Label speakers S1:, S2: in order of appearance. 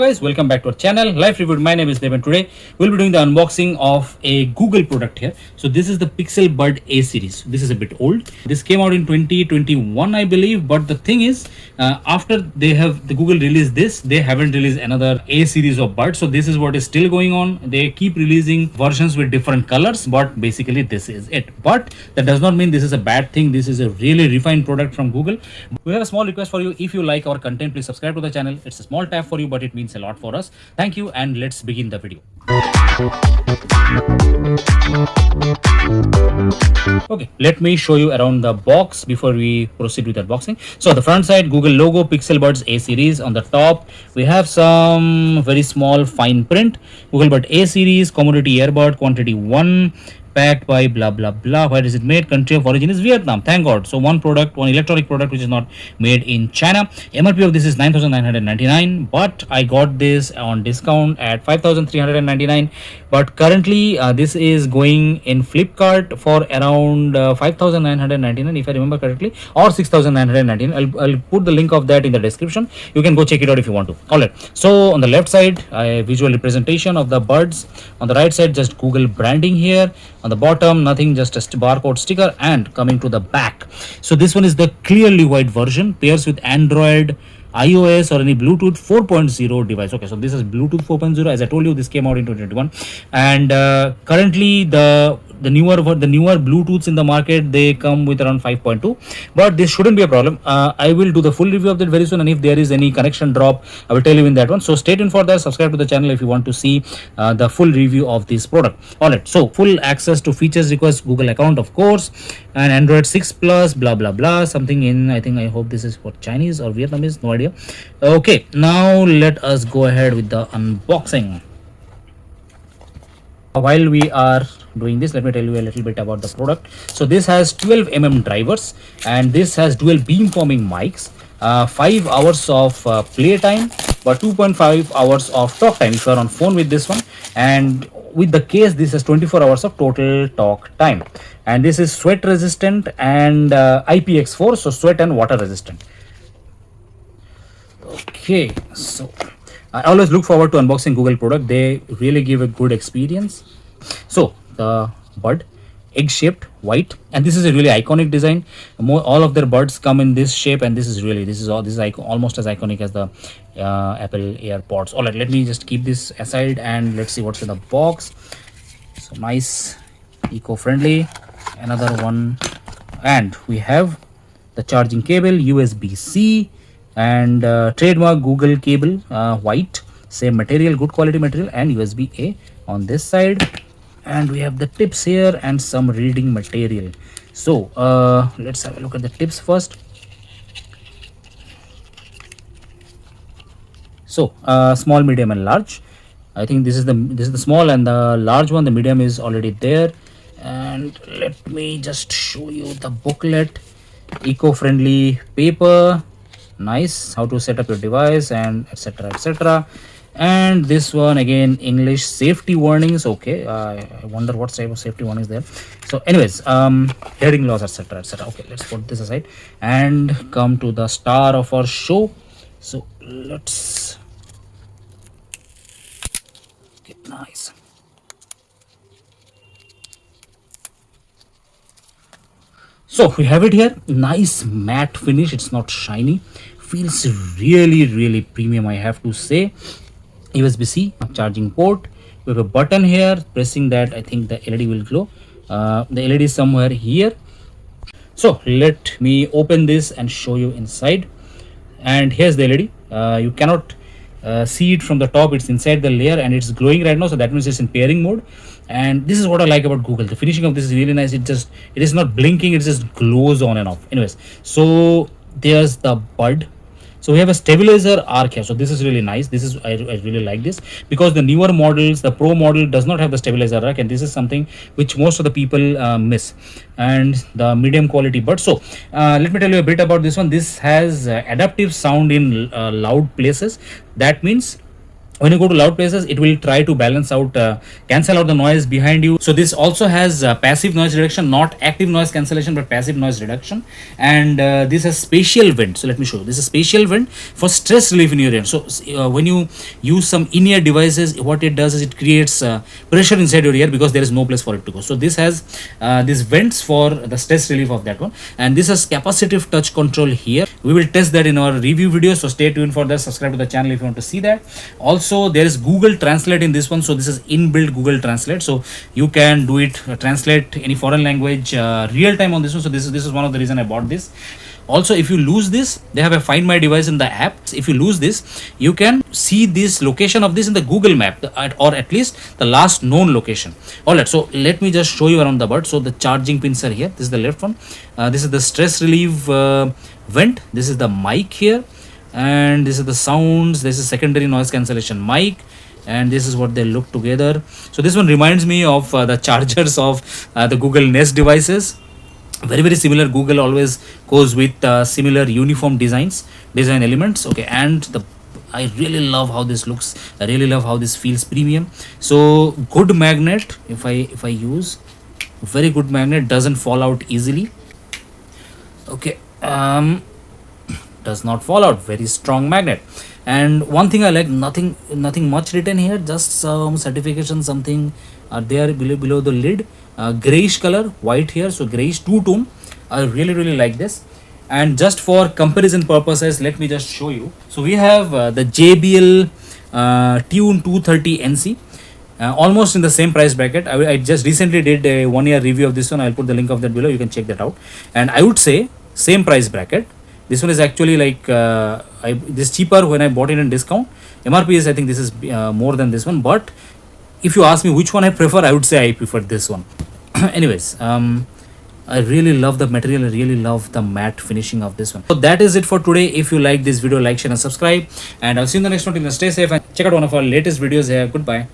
S1: guys, welcome back to our channel Life Review. My name is Dev and today we'll be doing the unboxing of a Google product here. So this is the Pixel Bud A series. This is a bit old. This came out in 2021 I believe, but the thing is after the Google released this, they haven't released another A series of buds. So this is what is still going on. They keep releasing versions with different colors, but basically this is it. But that does not mean this is a bad thing. This is a really refined product from Google. We have a small request for you. If you like our content, please subscribe to the channel. It's a small tab for you, but it means a lot for us. Thank you, and let's begin the video. Okay, let me show you around the box before we proceed with unboxing. So the front side, Google logo, Pixel Buds A series. On the top we have some very small fine print, Google Bud A series, commodity earbud, quantity 1, packed by blah blah blah. Where is it made? Country of origin is Vietnam. Thank God. So one electronic product which is not made in China. MRP of this is 9,999, but I got this on discount at 5,399. But currently this is going in Flipkart for around 5,999 if I remember correctly, or 6,999. I'll put the link of that in the description. You can go check it out if you want to. Alright. So on the left side, a visual representation of the buds. On the right side, just Google branding here. On the bottom, nothing, just a barcode sticker. And coming to the back, so this one is the clearly white version, pairs with Android, iOS or any Bluetooth 4.0 device. Okay, so this is Bluetooth 4.0. As I told you, this came out in 2021, and currently the newer Bluetooths in the market, they come with around 5.2, but this shouldn't be a problem. I will do the full review of that very soon, and if there is any connection drop, I will tell you in that one. So stay tuned for that. Subscribe to the channel if you want to see the full review of this product. Alright, so full access to features requires Google account, of course, and Android 6 plus blah blah blah, something in, I hope this is for Chinese or Vietnamese, no idea. Okay, now let us go ahead with the unboxing. While we are doing this, let me tell you a little bit about the product. So this has 12mm drivers, and this has dual beamforming mics, 5 hours of playtime, but 2.5 hours of talk time if you are on phone with this one. And with the case, this has 24 hours of total talk time, and this is sweat resistant and IPX4, so sweat and water resistant. Okay, so I always look forward to unboxing Google product. They really give a good experience. So the bud, egg shaped, white, and this is a really iconic design. All of their buds come in this shape, and this is almost as iconic as the Apple AirPods. Alright, let me just keep this aside and let's see what's in the box. So nice, eco-friendly, another one, and we have the charging cable, USB-C, and trademark Google cable, white, same material, good quality material, and USB-A on this side. And we have the tips here and some reading material. So let's have a look at the tips first. So small, medium, and large. I think this is the small, and the large one, the medium, is already there. And let me just show you the booklet. Eco-friendly paper, nice, how to set up your device, and etc etc. And this one again, English safety warnings. Okay, I wonder what type of safety warnings there. So anyways, hearing loss, etc etc. Okay, let's put this aside and come to the star of our show. So let's get nice. So we have it here, nice matte finish. It's not shiny, feels really premium, I have to say. USB-C charging port. We have a button here. Pressing that, I think the LED will glow. The LED is somewhere here. So let me open this and show you inside. And here's the LED. You cannot see it from the top. It's inside the layer and it's glowing right now, so that means it's in pairing mode. And this is what I like about Google. The finishing of this is really nice. It is not blinking, it just glows on and off. Anyways, so there's the bud. So we have a stabilizer arc here. So this is really nice. I really like this, because the newer models, the Pro model, does not have the stabilizer arc, and this is something which most of the people miss. And the medium quality bud. So let me tell you a bit about this one. This has adaptive sound in loud places. That means when you go to loud places, it will try to balance out, cancel out the noise behind you. So this also has passive noise reduction, not active noise cancellation but passive noise reduction. And this has spatial vent. So let me show you, this is spatial vent for stress relief in your ear. So when you use some in-ear devices, what it does is it creates pressure inside your ear because there is no place for it to go. So this has these vents for the stress relief of that one. And this has capacitive touch control here. We will test that in our review video, so stay tuned for that. Subscribe to the channel if you want to see that. Also there is Google Translate in this one. So this is inbuilt Google Translate, so you can do it, translate any foreign language real time on this one. So this is one of the reason I bought this. Also, if you lose this, they have a Find My device in the app. If you lose this, you can see this location of this in the Google map, or at least the last known location. All right, so let me just show you around the bird. So the charging pins are here. This is the left one. This is the stress relief vent. This is the mic here, and this is the sounds. This is secondary noise cancellation mic, and this is what they look together. So this one reminds me of the chargers of the Google Nest devices. Very similar. Google always goes with similar uniform design elements. Okay, and I really love how this looks. I really love how this feels premium. So good magnet. If I use, very good magnet, doesn't fall out easily. Okay, does not fall out, very strong magnet. And one thing I like, nothing much written here, just some certification, something are there below the lid. Grayish color, white here, so grayish two-tone. I really like this. And just for comparison purposes, let me just show you. So we have the JBL Tune 230 NC, almost in the same price bracket. I just recently did a 1-year review of this one. I'll put the link of that below, you can check that out. And I would say same price bracket. This one is actually like this cheaper when I bought it in discount. MRP is, I think this is more than this one, but if you ask me which one I prefer, I would say I prefer this one. Anyways, I really love the material. I really love the matte finishing of this one. So that is it for today. If you like this video, like, share and subscribe, and I'll see you in the next one. Till then, stay safe and check out one of our latest videos here. Goodbye.